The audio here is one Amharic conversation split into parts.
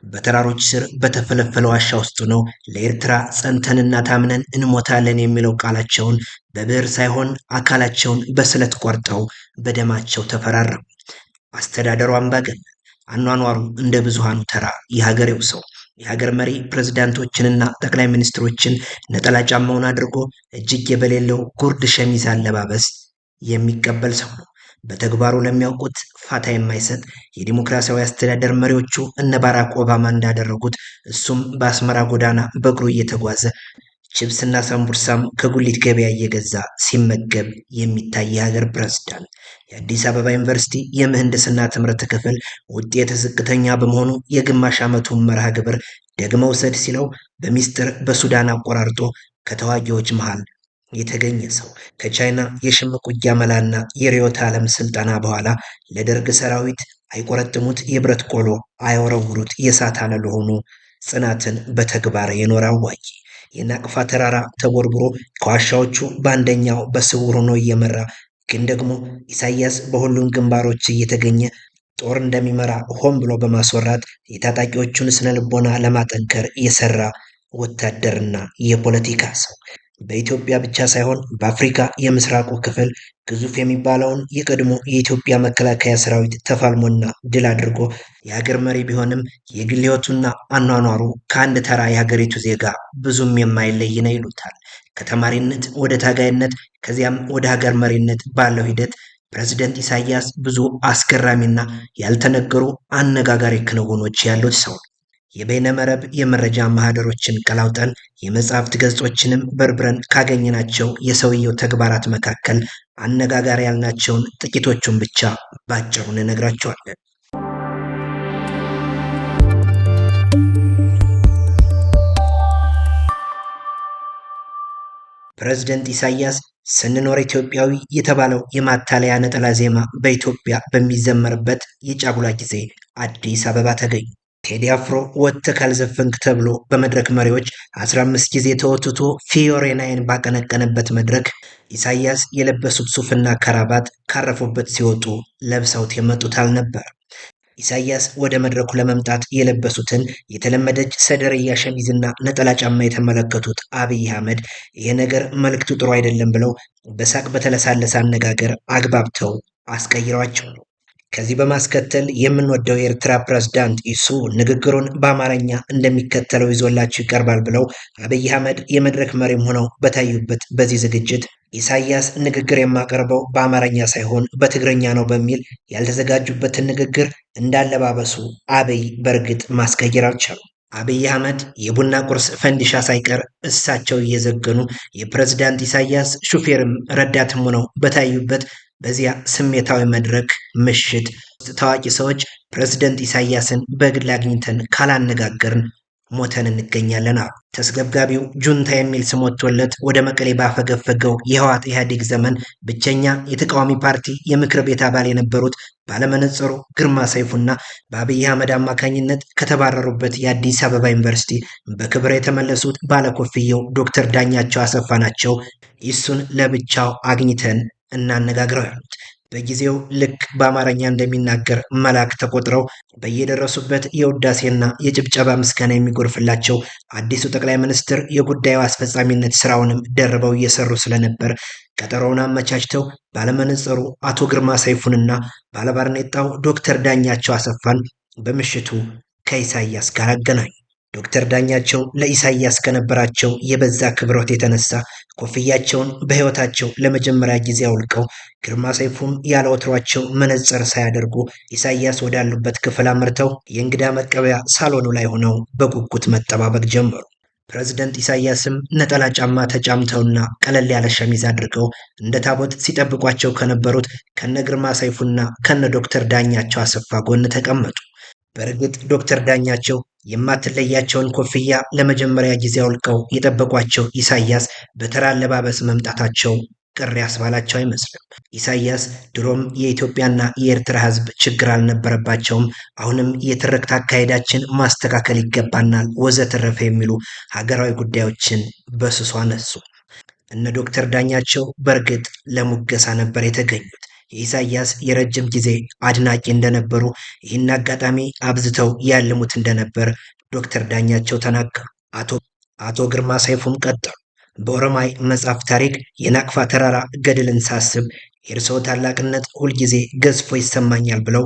በተራሮች ስር በተፈለፈለ ዋሻ ውስጥ ነው ለኤርትራ ጸንተንና ታምነን እንሞታለን የሚለው ቃላቸውን በብዕር ሳይሆን አካላቸውን በስለት ቆርጠው በደማቸው ተፈራረሙ። አስተዳደሩ አምባገነን፣ አኗኗሩ እንደ ብዙሃኑ ተራ የሀገሬው ሰው። የሀገር መሪ ፕሬዝዳንቶችንና ጠቅላይ ሚኒስትሮችን ነጠላ ጫማውን አድርጎ እጅጌ በሌለው ጉርድ ሸሚዝ አለባበስ የሚቀበል ሰው ነው። በተግባሩ ለሚያውቁት ፋታ የማይሰጥ የዲሞክራሲያዊ አስተዳደር መሪዎቹ እነ ባራክ ኦባማ እንዳደረጉት እሱም በአስመራ ጎዳና በእግሩ እየተጓዘ ችብስና ሳምቡርሳም ከጉሊት ገበያ እየገዛ ሲመገብ የሚታይ የሀገር ፕሬዝዳንት። የአዲስ አበባ ዩኒቨርሲቲ የምህንድስና ትምህርት ክፍል ውጤት ዝቅተኛ በመሆኑ የግማሽ ዓመቱን መርሃ ግብር ደግመው ውሰድ ሲለው በሚስጥር በሱዳን አቆራርጦ ከተዋጊዎች መሃል የተገኘ ሰው። ከቻይና የሽምቅ ውጊያ መላና የርዕዮተ ዓለም ስልጠና በኋላ ለደርግ ሰራዊት አይቆረጥሙት የብረት ቆሎ አይወረውሩት የእሳት አለሎ ሆኖ ጽናትን በተግባር የኖረ አዋጊ። የናቅፋ ተራራ ተቦርብሮ ከዋሻዎቹ በአንደኛው በስውር ሆኖ እየመራ ግን ደግሞ ኢሳያስ በሁሉም ግንባሮች እየተገኘ ጦር እንደሚመራ ሆን ብሎ በማስወራት የታጣቂዎቹን ስነ ልቦና ለማጠንከር የሰራ ወታደርና የፖለቲካ ሰው። በኢትዮጵያ ብቻ ሳይሆን በአፍሪካ የምስራቁ ክፍል ግዙፍ የሚባለውን የቀድሞ የኢትዮጵያ መከላከያ ሰራዊት ተፋልሞና ድል አድርጎ የሀገር መሪ ቢሆንም የግል ሕይወቱና አኗኗሩ ከአንድ ተራ የሀገሪቱ ዜጋ ብዙም የማይለይ ነው ይሉታል። ከተማሪነት ወደ ታጋይነት ከዚያም ወደ ሀገር መሪነት ባለው ሂደት ፕሬዝደንት ኢሳያስ ብዙ አስገራሚና ያልተነገሩ አነጋጋሪ ክንውኖች ያሉት ሰው። የበይነ መረብ የመረጃ ማህደሮችን ቀላውጠን የመጽሐፍት ገጾችንም በርብረን ካገኘናቸው የሰውየው ተግባራት መካከል አነጋጋሪ ያልናቸውን ጥቂቶቹን ብቻ ባጭሩ እንነግራቸዋለን። ፕሬዝደንት ኢሳያስ ስንኖር ኢትዮጵያዊ የተባለው የማታለያ ነጠላ ዜማ በኢትዮጵያ በሚዘመርበት የጫጉላ ጊዜ አዲስ አበባ ተገኙ። ቴዲ አፍሮ ወጥተህ ካልዘፈንክ ተብሎ በመድረክ መሪዎች 15 ጊዜ ተወትቶ ፊዮሬናይን ባቀነቀነበት መድረክ ኢሳያስ የለበሱት ሱፍና ከራባት ካረፉበት ሲወጡ ለብሰውት የመጡት አልነበር። ኢሳያስ ወደ መድረኩ ለመምጣት የለበሱትን የተለመደች ሰደርያ ሸሚዝና ነጠላ ጫማ የተመለከቱት አብይ አህመድ ይሄ ነገር መልክቱ ጥሩ አይደለም ብለው በሳቅ በተለሳለሰ አነጋገር አግባብተው አስቀይሯቸው ነው። ከዚህ በማስከተል የምንወደው የኤርትራ ፕሬዝዳንት ኢሱ ንግግሩን በአማርኛ እንደሚከተለው ይዞላችሁ ይቀርባል ብለው አብይ አህመድ የመድረክ መሪም ሆነው በታዩበት በዚህ ዝግጅት ኢሳያስ ንግግር የማቀርበው በአማርኛ ሳይሆን በትግረኛ ነው በሚል ያልተዘጋጁበትን ንግግር እንዳለባበሱ አብይ በእርግጥ ማስቀየር አልቻሉም። አብይ አህመድ የቡና ቁርስ ፈንዲሻ ሳይቀር እሳቸው እየዘገኑ የፕሬዝዳንት ኢሳያስ ሹፌርም ረዳትም ሆነው በታዩበት በዚያ ስሜታዊ መድረክ ምሽት ታዋቂ ሰዎች ፕሬዝደንት ኢሳያስን በግል አግኝተን ካላነጋገርን ሞተን እንገኛለን አሉ። ተስገብጋቢው ጁንታ የሚል ስም ወጥቶለት ወደ መቀሌ ባፈገፈገው የህወሓት ኢህአዴግ ዘመን ብቸኛ የተቃዋሚ ፓርቲ የምክር ቤት አባል የነበሩት ባለመነጽሩ ግርማ ሰይፉና በአብይ አህመድ አማካኝነት ከተባረሩበት የአዲስ አበባ ዩኒቨርሲቲ በክብር የተመለሱት ባለኮፍየው ዶክተር ዳኛቸው አሰፋ ናቸው እሱን ለብቻው አግኝተን እናነጋግረው ያሉት። በጊዜው ልክ በአማርኛ እንደሚናገር መልአክ ተቆጥረው በየደረሱበት የውዳሴና የጭብጨባ ምስጋና የሚጎርፍላቸው አዲሱ ጠቅላይ ሚኒስትር የጉዳዩ አስፈጻሚነት ስራውንም ደርበው እየሰሩ ስለነበር ቀጠሮውን አመቻችተው ባለመነጽሩ አቶ ግርማ ሰይፉንና ባለባርኔጣው ዶክተር ዳኛቸው አሰፋን በምሽቱ ከኢሳያስ ጋር አገናኙ። ዶክተር ዳኛቸው ለኢሳያስ ከነበራቸው የበዛ ክብሮት የተነሳ ኮፍያቸውን በሕይወታቸው ለመጀመሪያ ጊዜ አውልቀው ግርማ ሰይፉም ያለ ወትሯቸው መነጽር ሳያደርጉ ኢሳያስ ወዳሉበት ክፍል አምርተው የእንግዳ መቀበያ ሳሎኑ ላይ ሆነው በጉጉት መጠባበቅ ጀመሩ። ፕሬዝደንት ኢሳያስም ነጠላ ጫማ ተጫምተውና ቀለል ያለ ሸሚዝ አድርገው እንደ ታቦት ሲጠብቋቸው ከነበሩት ከነ ግርማ ሰይፉና ከነ ዶክተር ዳኛቸው አሰፋ ጎን ተቀመጡ። በእርግጥ ዶክተር ዳኛቸው የማትለያቸውን ኮፍያ ለመጀመሪያ ጊዜ አውልቀው የጠበቋቸው ኢሳያስ በተራ አለባበስ መምጣታቸው ቅር ያስባላቸው አይመስልም። ኢሳያስ ድሮም የኢትዮጵያና የኤርትራ ሕዝብ ችግር አልነበረባቸውም፣ አሁንም የትርክት አካሄዳችን ማስተካከል ይገባናል ወዘተረፈ የሚሉ ሀገራዊ ጉዳዮችን በስሱ አነሱ። እነ ዶክተር ዳኛቸው በእርግጥ ለሙገሳ ነበር የተገኙት። የኢሳያስ የረጅም ጊዜ አድናቂ እንደነበሩ፣ ይህን አጋጣሚ አብዝተው ያልሙት እንደነበር ዶክተር ዳኛቸው ተናገሩ። አቶ ግርማ ሰይፉም ቀጠሉ። በኦሮማይ መጽሐፍ ታሪክ የናቅፋ ተራራ ገድልን ሳስብ የእርስዎ ታላቅነት ሁልጊዜ ገዝፎ ይሰማኛል ብለው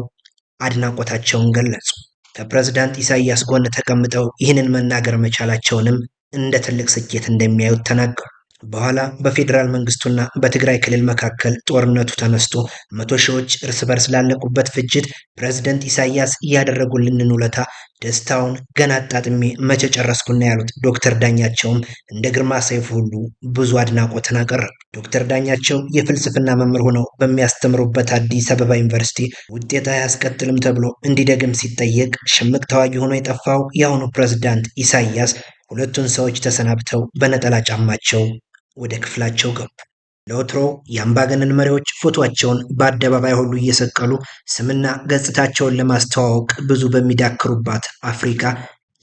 አድናቆታቸውን ገለጹ። ከፕሬዝዳንት ኢሳያስ ጎን ተቀምጠው ይህንን መናገር መቻላቸውንም እንደ ትልቅ ስኬት እንደሚያዩት ተናገሩ። በኋላ በፌዴራል መንግስቱና በትግራይ ክልል መካከል ጦርነቱ ተነስቶ 100 ሺዎች እርስ በርስ ላለቁበት ፍጅት ፕሬዝደንት ኢሳያስ እያደረጉልንን ውለታ ደስታውን ገና አጣጥሜ መቼ ጨረስኩና ያሉት ዶክተር ዳኛቸውም እንደ ግርማ ሰይፉ ሁሉ ብዙ አድናቆትን አቀረቡ። ዶክተር ዳኛቸው የፍልስፍና መምህር ሆነው በሚያስተምሩበት አዲስ አበባ ዩኒቨርሲቲ ውጤት አያስቀጥልም ተብሎ እንዲደግም ሲጠየቅ ሽምቅ ተዋጊ ሆኖ የጠፋው የአሁኑ ፕሬዝዳንት ኢሳያስ ሁለቱን ሰዎች ተሰናብተው በነጠላ ጫማቸው ወደ ክፍላቸው ገቡ። ለወትሮ የአምባገነን መሪዎች ፎቶአቸውን በአደባባይ ሁሉ እየሰቀሉ ስምና ገጽታቸውን ለማስተዋወቅ ብዙ በሚዳክሩባት አፍሪካ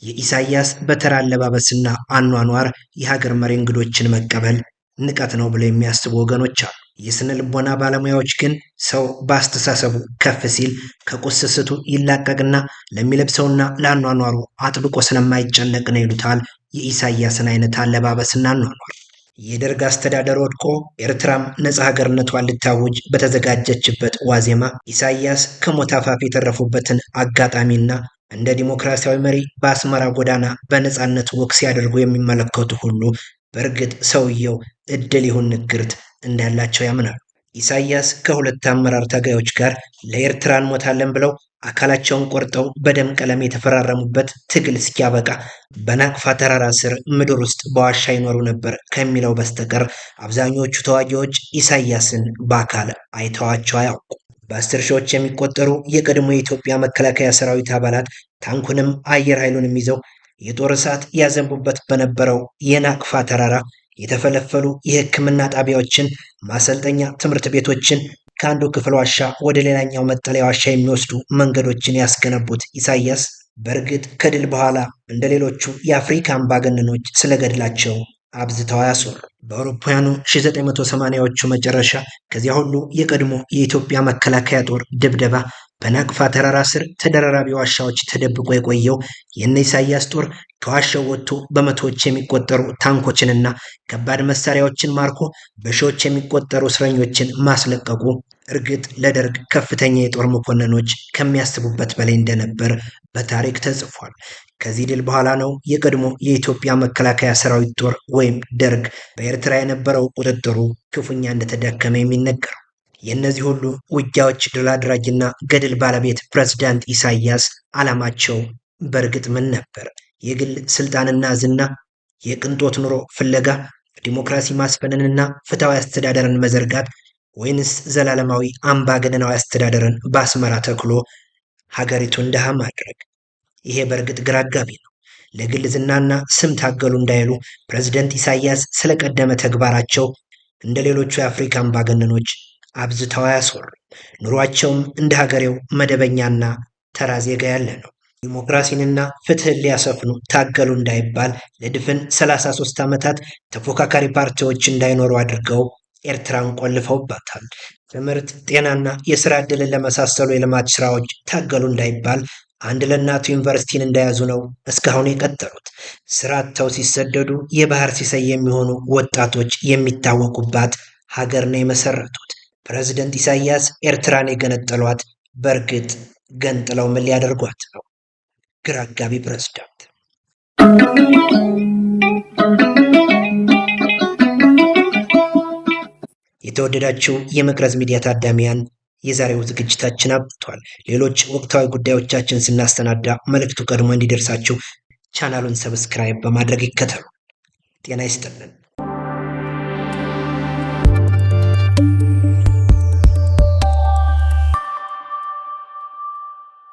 የኢሳያስ በተራ አለባበስና አኗኗር የሀገር መሪ እንግዶችን መቀበል ንቀት ነው ብለው የሚያስቡ ወገኖች አሉ። የስነ ልቦና ባለሙያዎች ግን ሰው በአስተሳሰቡ ከፍ ሲል ከቁስስቱ ይላቀቅና ለሚለብሰውና ለአኗኗሩ አጥብቆ ስለማይጨነቅ ነው ይሉታል የኢሳያስን አይነት አለባበስና አኗኗር። የደርግ አስተዳደር ወድቆ ኤርትራም ነፃ ሀገርነቷን ልታውጅ በተዘጋጀችበት ዋዜማ ኢሳያስ ከሞት አፋፍ የተረፉበትን አጋጣሚና እንደ ዲሞክራሲያዊ መሪ በአስመራ ጎዳና በነፃነት ወክ ሲያደርጉ የሚመለከቱ ሁሉ በእርግጥ ሰውየው እድል ይሁን ንግርት እንዳላቸው ያምናሉ። ኢሳያስ ከሁለት አመራር ታጋዮች ጋር ለኤርትራ እንሞታለን ብለው አካላቸውን ቆርጠው በደም ቀለም የተፈራረሙበት ትግል እስኪያበቃ በናቅፋ ተራራ ስር ምድር ውስጥ በዋሻ ይኖሩ ነበር ከሚለው በስተቀር አብዛኞቹ ተዋጊዎች ኢሳያስን በአካል አይተዋቸው አያውቁ። በ10 ሺዎች የሚቆጠሩ የቀድሞ የኢትዮጵያ መከላከያ ሰራዊት አባላት ታንኩንም አየር ኃይሉንም ይዘው የጦር እሳት ያዘንቡበት በነበረው የናቅፋ ተራራ የተፈለፈሉ የሕክምና ጣቢያዎችን፣ ማሰልጠኛ ትምህርት ቤቶችን፣ ከአንዱ ክፍል ዋሻ ወደ ሌላኛው መጠለያ ዋሻ የሚወስዱ መንገዶችን ያስገነቡት ኢሳያስ በእርግጥ ከድል በኋላ እንደ ሌሎቹ የአፍሪካ አምባገነኖች ስለገድላቸው አብዝተው አያስወሩ። በአውሮፓውያኑ 1980ዎቹ መጨረሻ ከዚያ ሁሉ የቀድሞ የኢትዮጵያ መከላከያ ጦር ድብደባ በናቅፋ ተራራ ስር ተደራራቢ ዋሻዎች ተደብቆ የቆየው የእነ ኢሳያስ ጦር ከዋሻው ወጥቶ በመቶዎች የሚቆጠሩ ታንኮችንና ከባድ መሳሪያዎችን ማርኮ በሺዎች የሚቆጠሩ እስረኞችን ማስለቀቁ እርግጥ ለደርግ ከፍተኛ የጦር መኮንኖች ከሚያስቡበት በላይ እንደነበር በታሪክ ተጽፏል። ከዚህ ድል በኋላ ነው የቀድሞ የኢትዮጵያ መከላከያ ሰራዊት ጦር ወይም ደርግ በኤርትራ የነበረው ቁጥጥሩ ክፉኛ እንደተዳከመ የሚነገረው። የእነዚህ ሁሉ ውጊያዎች ድል አድራጊና ገድል ባለቤት ፕሬዝዳንት ኢሳያስ ዓላማቸው በእርግጥ ምን ነበር? የግል ስልጣንና ዝና፣ የቅንጦት ኑሮ ፍለጋ፣ ዲሞክራሲ ማስፈንንና ፍትሐዊ አስተዳደርን መዘርጋት፣ ወይንስ ዘላለማዊ አምባገነናዊ አስተዳደርን በአስመራ ተክሎ ሀገሪቱን ድሃ ማድረግ? ይሄ በእርግጥ ግራ አጋቢ ነው። ለግል ዝናና ስም ታገሉ እንዳይሉ ፕሬዝዳንት ኢሳያስ ስለቀደመ ተግባራቸው እንደ ሌሎቹ የአፍሪካ አምባገነኖች አብዝተው አያስወሩ። ኑሯቸውም እንደ ሀገሬው መደበኛና ተራ ዜጋ ያለ ነው። ዲሞክራሲንና ፍትህን ሊያሰፍኑ ታገሉ እንዳይባል ለድፍን 33 ዓመታት ተፎካካሪ ፓርቲዎች እንዳይኖሩ አድርገው ኤርትራን ቆልፈውባታል። ትምህርት፣ ጤናና የስራ ዕድልን ለመሳሰሉ የልማት ስራዎች ታገሉ እንዳይባል አንድ ለእናቱ ዩኒቨርሲቲን እንደያዙ ነው እስካሁን የቀጠሉት። ስራ አጥተው ሲሰደዱ የባህር ሲሳይ የሚሆኑ ወጣቶች የሚታወቁባት ሀገር ነው የመሰረቱት። ፕሬዝደንት ኢሳያስ ኤርትራን የገነጠሏት በእርግጥ ገንጥለው ምን ሊያደርጓት ነው? ግራ አጋቢ ፕሬዝዳንት። የተወደዳችሁ የመቅረዝ ሚዲያ ታዳሚያን የዛሬው ዝግጅታችን አብቅቷል። ሌሎች ወቅታዊ ጉዳዮቻችን ስናስተናዳ መልእክቱ ቀድሞ እንዲደርሳችሁ ቻናሉን ሰብስክራይብ በማድረግ ይከተሉ። ጤና ይስጥልን።